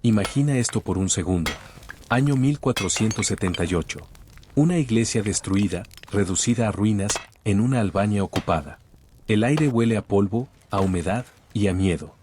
Imagina esto por un segundo. Año 1478. Una iglesia destruida, reducida a ruinas, en una Albania ocupada. El aire huele a polvo, a humedad y a miedo.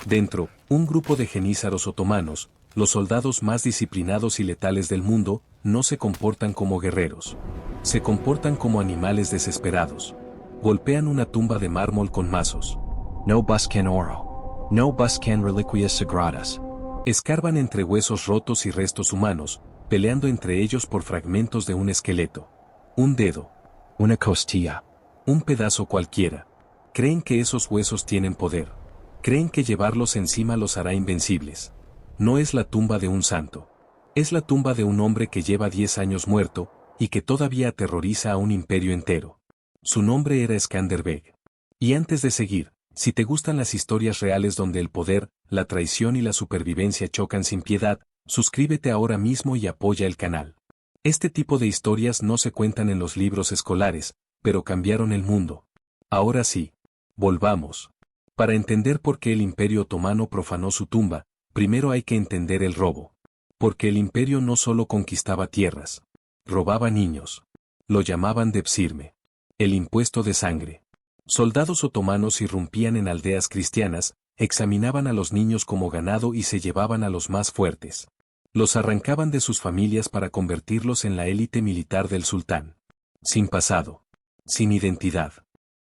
Dentro, un grupo de jenízaros otomanos, los soldados más disciplinados y letales del mundo, no se comportan como guerreros. Se comportan como animales desesperados. Golpean una tumba de mármol con mazos. No buscan oro. No buscan reliquias sagradas. Escarban entre huesos rotos y restos humanos, peleando entre ellos por fragmentos de un esqueleto. Un dedo. Una costilla. Un pedazo cualquiera. Creen que esos huesos tienen poder. Creen que llevarlos encima los hará invencibles. No es la tumba de un santo. Es la tumba de un hombre que lleva 10 años muerto, y que todavía aterroriza a un imperio entero. Su nombre era Skanderbeg. Y antes de seguir, si te gustan las historias reales donde el poder, la traición y la supervivencia chocan sin piedad, suscríbete ahora mismo y apoya el canal. Este tipo de historias no se cuentan en los libros escolares, pero cambiaron el mundo. Ahora sí. Volvamos. Para entender por qué el Imperio Otomano profanó su tumba, primero hay que entender el robo. Porque el imperio no solo conquistaba tierras. Robaba niños. Lo llamaban depsirme. El impuesto de sangre. Soldados otomanos irrumpían en aldeas cristianas, examinaban a los niños como ganado y se llevaban a los más fuertes. Los arrancaban de sus familias para convertirlos en la élite militar del sultán. Sin pasado. Sin identidad.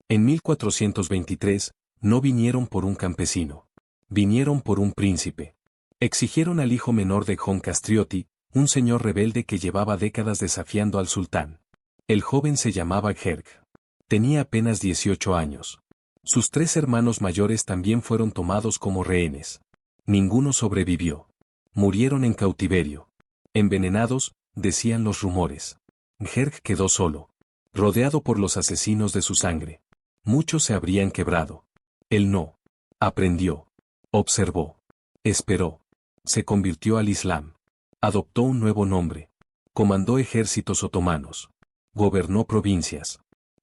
En 1423, no vinieron por un campesino. Vinieron por un príncipe. Exigieron al hijo menor de Jon Castriotti, un señor rebelde que llevaba décadas desafiando al sultán. El joven se llamaba Gerg. Tenía apenas 18 años. Sus 3 hermanos mayores también fueron tomados como rehenes. Ninguno sobrevivió. Murieron en cautiverio. Envenenados, decían los rumores. Gerg quedó solo. Rodeado por los asesinos de su sangre. Muchos se habrían quebrado. Él no. Aprendió. Observó. Esperó. Se convirtió al Islam. Adoptó un nuevo nombre. Comandó ejércitos otomanos. Gobernó provincias.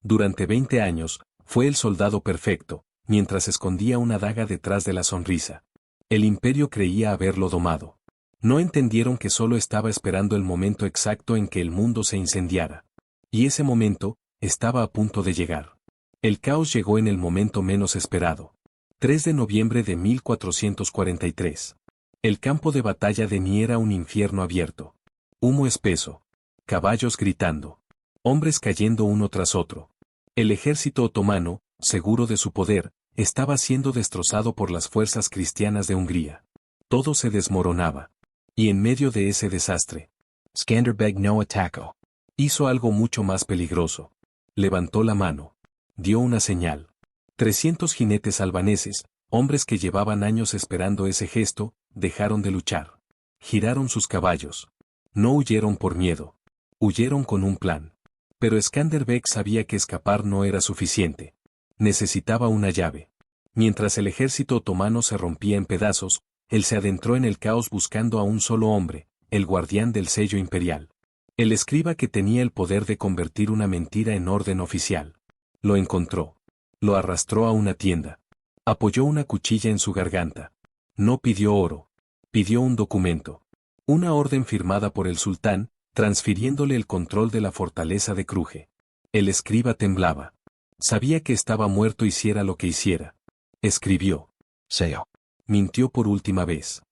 Durante 20 años, fue el soldado perfecto, mientras escondía una daga detrás de la sonrisa. El imperio creía haberlo domado. No entendieron que solo estaba esperando el momento exacto en que el mundo se incendiara. Y ese momento, estaba a punto de llegar. El caos llegó en el momento menos esperado. 3 de noviembre de 1443. El campo de batalla de Ni era un infierno abierto. Humo espeso. Caballos gritando. Hombres cayendo uno tras otro. El ejército otomano, seguro de su poder, estaba siendo destrozado por las fuerzas cristianas de Hungría. Todo se desmoronaba. Y en medio de ese desastre, Skanderbeg no atacó. Hizo algo mucho más peligroso. Levantó la mano. Dio una señal. 300 jinetes albaneses, hombres que llevaban años esperando ese gesto, dejaron de luchar. Giraron sus caballos. No huyeron por miedo. Huyeron con un plan. Pero Skanderbeg sabía que escapar no era suficiente. Necesitaba una llave. Mientras el ejército otomano se rompía en pedazos, él se adentró en el caos buscando a un solo hombre, el guardián del sello imperial. El escriba que tenía el poder de convertir una mentira en orden oficial. Lo encontró. Lo arrastró a una tienda. Apoyó una cuchilla en su garganta. No pidió oro. Pidió un documento. Una orden firmada por el sultán, transfiriéndole el control de la fortaleza de Cruje. El escriba temblaba. Sabía que estaba muerto hiciera lo que hiciera. Escribió. Seo. Mintió por última vez.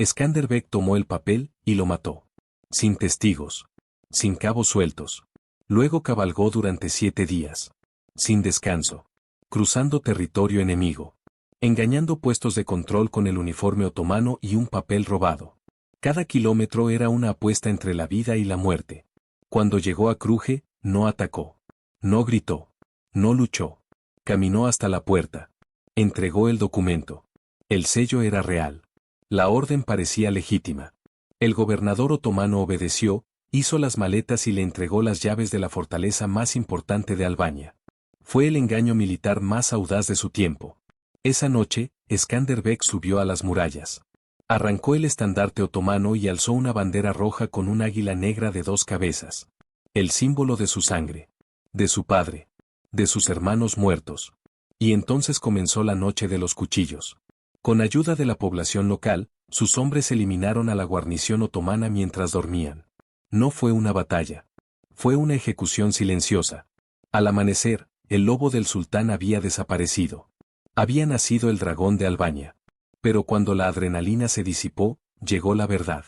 Skanderbeg tomó el papel y lo mató. Sin testigos. Sin cabos sueltos. Luego cabalgó durante 7 días. Sin descanso. Cruzando territorio enemigo. Engañando puestos de control con el uniforme otomano y un papel robado. Cada kilómetro era una apuesta entre la vida y la muerte. Cuando llegó a Cruje, no atacó. No gritó. No luchó. Caminó hasta la puerta. Entregó el documento. El sello era real. La orden parecía legítima. El gobernador otomano obedeció, hizo las maletas y le entregó las llaves de la fortaleza más importante de Albania. Fue el engaño militar más audaz de su tiempo. Esa noche, Skanderbeg subió a las murallas. Arrancó el estandarte otomano y alzó una bandera roja con un águila negra de 2 cabezas. El símbolo de su sangre. De su padre. De sus hermanos muertos. Y entonces comenzó la noche de los cuchillos. Con ayuda de la población local, Sus hombres eliminaron a la guarnición otomana mientras dormían. No fue una batalla. Fue una ejecución silenciosa. Al amanecer, el lobo del sultán había desaparecido. Había nacido el dragón de Albania. Pero cuando la adrenalina se disipó, llegó la verdad.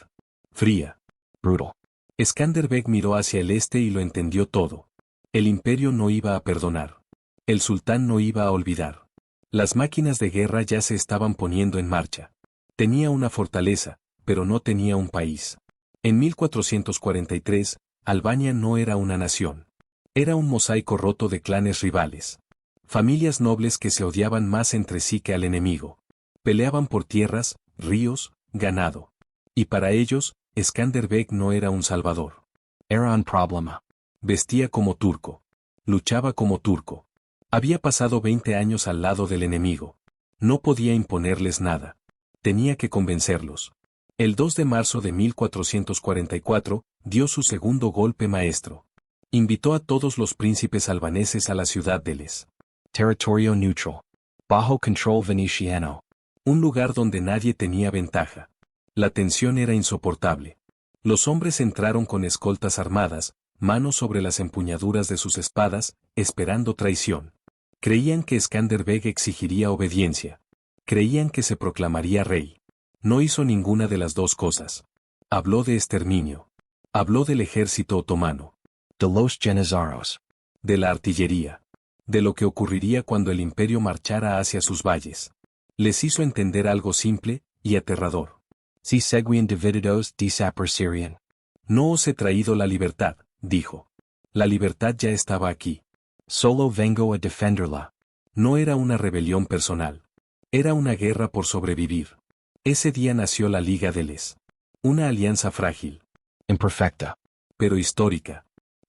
Fría. Brutal. Skanderbeg miró hacia el este y lo entendió todo. El imperio no iba a perdonar. El sultán no iba a olvidar. Las máquinas de guerra ya se estaban poniendo en marcha. Tenía una fortaleza, pero no tenía un país. En 1443, Albania no era una nación. Era un mosaico roto de clanes rivales. Familias nobles que se odiaban más entre sí que al enemigo. Peleaban por tierras, ríos, ganado. Y para ellos, Skanderbeg no era un salvador. Era un problema. Vestía como turco. Luchaba como turco. Había pasado 20 años al lado del enemigo. No podía imponerles nada. Tenía que convencerlos. El 2 de marzo de 1444, dio su segundo golpe maestro. Invitó a todos los príncipes albaneses a la ciudad de Les. Territorio neutral. Bajo control veneciano. Un lugar donde nadie tenía ventaja. La tensión era insoportable. Los hombres entraron con escoltas armadas, manos sobre las empuñaduras de sus espadas, esperando traición. Creían que Skanderbeg exigiría obediencia. Creían que se proclamaría rey. No hizo ninguna de las dos cosas. Habló de exterminio. Habló del ejército otomano. De los Janizaros. De la artillería. De lo que ocurriría cuando el imperio marchara hacia sus valles. Les hizo entender algo simple y aterrador. Si seguían divididos desaparecerían. No os he traído la libertad, dijo. La libertad ya estaba aquí. Solo vengo a defenderla. No era una rebelión personal. Era una guerra por sobrevivir. Ese día nació la Liga de Les. Una alianza frágil. Imperfecta. Pero histórica.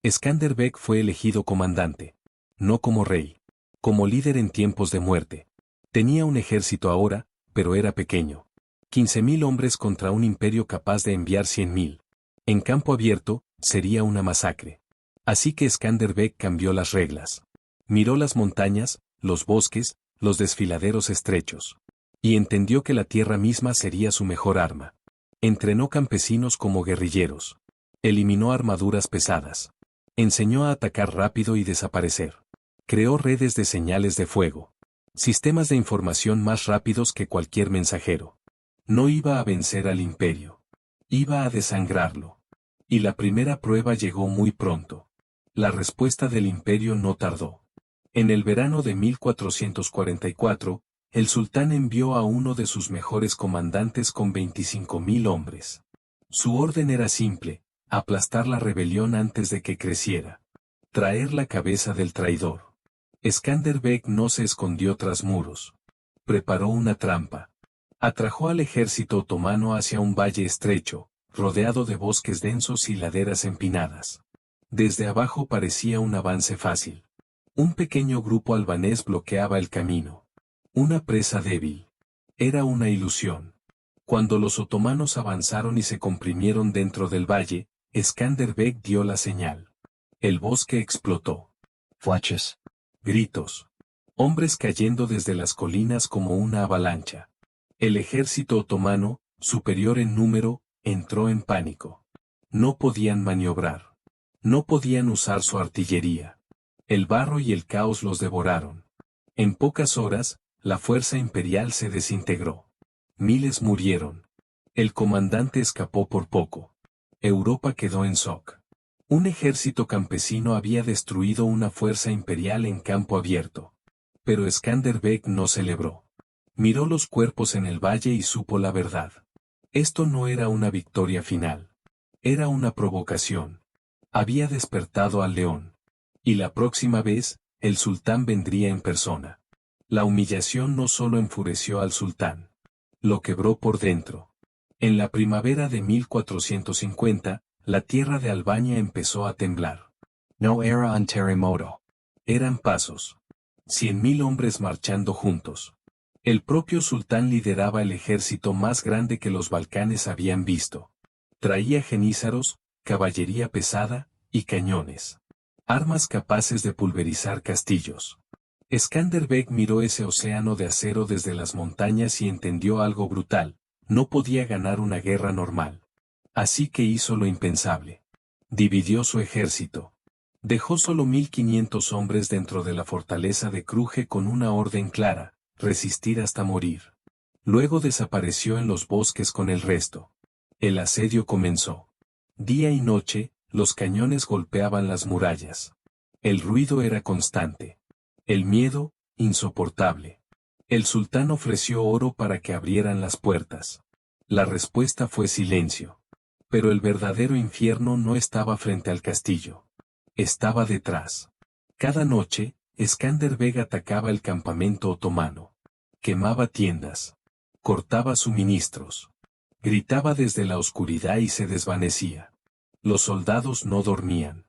Skanderbeg fue elegido comandante. No como rey. Como líder en tiempos de muerte. Tenía un ejército ahora, pero era pequeño. 15.000 hombres contra un imperio capaz de enviar 100.000. En campo abierto, sería una masacre. Así que Skanderbeg cambió las reglas. Miró las montañas, los bosques, los desfiladeros estrechos. Y entendió que la tierra misma sería su mejor arma. Entrenó campesinos como guerrilleros. Eliminó armaduras pesadas. Enseñó a atacar rápido y desaparecer. Creó redes de señales de fuego. Sistemas de información más rápidos que cualquier mensajero. No iba a vencer al imperio. Iba a desangrarlo. Y la primera prueba llegó muy pronto. La respuesta del imperio no tardó. En el verano de 1444, el sultán envió a uno de sus mejores comandantes con 25.000 hombres. Su orden era simple: aplastar la rebelión antes de que creciera. Traer la cabeza del traidor. Skanderbeg no se escondió tras muros. Preparó una trampa. Atrajo al ejército otomano hacia un valle estrecho, rodeado de bosques densos y laderas empinadas. Desde abajo parecía un avance fácil. Un pequeño grupo albanés bloqueaba el camino. Una presa débil. Era una ilusión. Cuando los otomanos avanzaron y se comprimieron dentro del valle, Skanderbeg dio la señal. El bosque explotó. Flechas. Gritos. Hombres cayendo desde las colinas como una avalancha. El ejército otomano, superior en número, entró en pánico. No podían maniobrar. No podían usar su artillería. El barro y el caos los devoraron. En pocas horas, la fuerza imperial se desintegró. Miles murieron. El comandante escapó por poco. Europa quedó en shock. Un ejército campesino había destruido una fuerza imperial en campo abierto. Pero Skanderbeg no celebró. Miró los cuerpos en el valle y supo la verdad. Esto no era una victoria final. Era una provocación. Había despertado al león. Y la próxima vez, el sultán vendría en persona. La humillación no solo enfureció al sultán. Lo quebró por dentro. En la primavera de 1450, la tierra de Albania empezó a temblar. No era un terremoto. Eran pasos. 100.000 hombres marchando juntos. El propio sultán lideraba el ejército más grande que los Balcanes habían visto. Traía jenízaros, caballería pesada, y cañones. Armas capaces de pulverizar castillos. Skanderbeg miró ese océano de acero desde las montañas y entendió algo brutal: No podía ganar una guerra normal. Así que hizo lo impensable. Dividió su ejército. Dejó solo 1500 hombres dentro de la fortaleza de Cruje con una orden clara: resistir hasta morir. Luego desapareció en los bosques con el resto. El asedio comenzó. Día y noche, los cañones golpeaban las murallas. El ruido era constante. El miedo, insoportable. El sultán ofreció oro para que abrieran las puertas. La respuesta fue silencio. Pero el verdadero infierno no estaba frente al castillo. Estaba detrás. Cada noche, Skanderbeg atacaba el campamento otomano. Quemaba tiendas. Cortaba suministros. Gritaba desde la oscuridad y se desvanecía. Los soldados no dormían.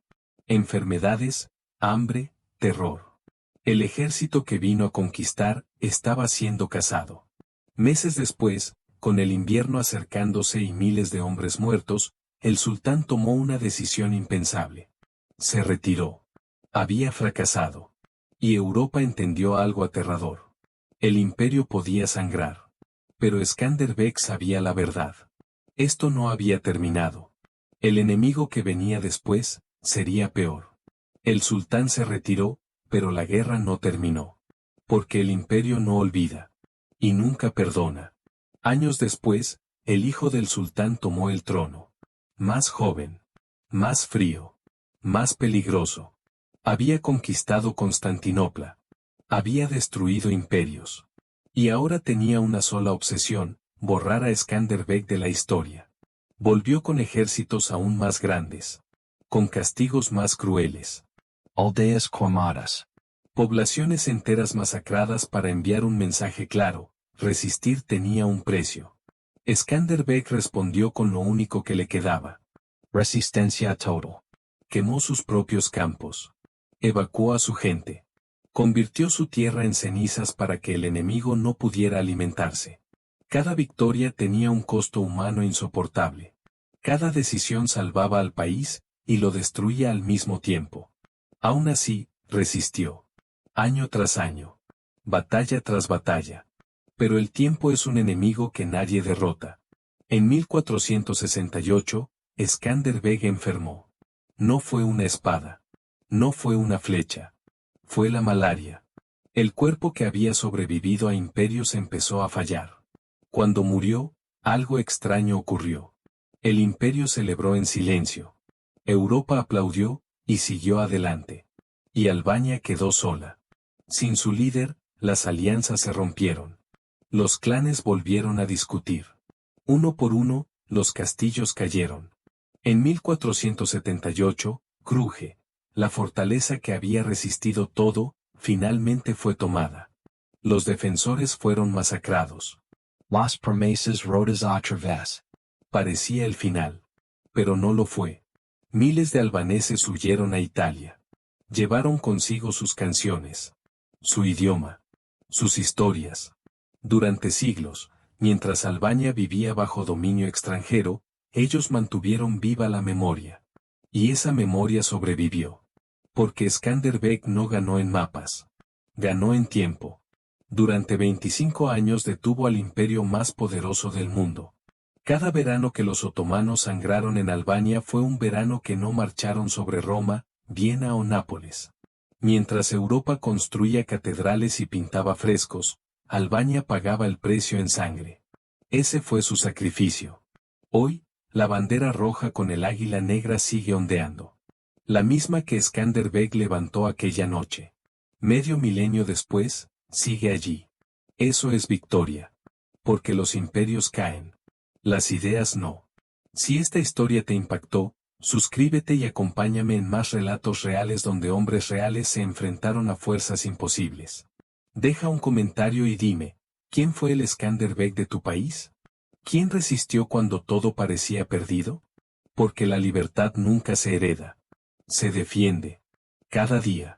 Enfermedades, hambre, terror. El ejército que vino a conquistar estaba siendo cazado. Meses después, con el invierno acercándose y miles de hombres muertos, el sultán tomó una decisión impensable. Se retiró. Había fracasado. Y Europa entendió algo aterrador. El imperio podía sangrar. Pero Skanderbeg sabía la verdad. Esto no había terminado. El enemigo que venía después sería peor. El sultán se retiró, pero la guerra no terminó. Porque el imperio no olvida. Y nunca perdona. Años después, el hijo del sultán tomó el trono. Más joven. Más frío. Más peligroso. Había conquistado Constantinopla. Había destruido imperios. Y ahora tenía una sola obsesión: borrar a Skanderbeg de la historia. Volvió con ejércitos aún más grandes. Con castigos más crueles. Aldeas quemadas. Poblaciones enteras masacradas para enviar un mensaje claro: resistir tenía un precio. Skanderbeg respondió con lo único que le quedaba. Resistencia total. Quemó sus propios campos. Evacuó a su gente. Convirtió su tierra en cenizas para que el enemigo no pudiera alimentarse. Cada victoria tenía un costo humano insoportable. Cada decisión salvaba al país y lo destruía al mismo tiempo. Aún así, resistió. Año tras año. Batalla tras batalla. Pero el tiempo es un enemigo que nadie derrota. En 1468, Skanderbeg enfermó. No fue una espada. No fue una flecha. Fue la malaria. El cuerpo que había sobrevivido a imperios empezó a fallar. Cuando murió, algo extraño ocurrió. El imperio celebró en silencio. Europa aplaudió, y siguió adelante. Y Albania quedó sola. Sin su líder, las alianzas se rompieron. Los clanes volvieron a discutir. Uno por uno, los castillos cayeron. En 1478, Cruje, la fortaleza que había resistido todo, finalmente fue tomada. Los defensores fueron masacrados. Las promesas rotas otra vez. Parecía el final. Pero no lo fue. Miles de albaneses huyeron a Italia. Llevaron consigo sus canciones. Su idioma. Sus historias. Durante siglos, mientras Albania vivía bajo dominio extranjero, ellos mantuvieron viva la memoria. Y esa memoria sobrevivió. Porque Skanderbeg no ganó en mapas. Ganó en tiempo. Durante 25 años detuvo al imperio más poderoso del mundo. Cada verano que los otomanos sangraron en Albania fue un verano que no marcharon sobre Roma, Viena o Nápoles. Mientras Europa construía catedrales y pintaba frescos, Albania pagaba el precio en sangre. Ese fue su sacrificio. Hoy, la bandera roja con el águila negra sigue ondeando. La misma que Skanderbeg levantó aquella noche. Medio milenio después, sigue allí. Eso es victoria. Porque los imperios caen. Las ideas no. Si esta historia te impactó, suscríbete y acompáñame en más relatos reales donde hombres reales se enfrentaron a fuerzas imposibles. Deja un comentario y dime, ¿quién fue el Skanderbeg de tu país? ¿Quién resistió cuando todo parecía perdido? Porque la libertad nunca se hereda. Se defiende. Cada día.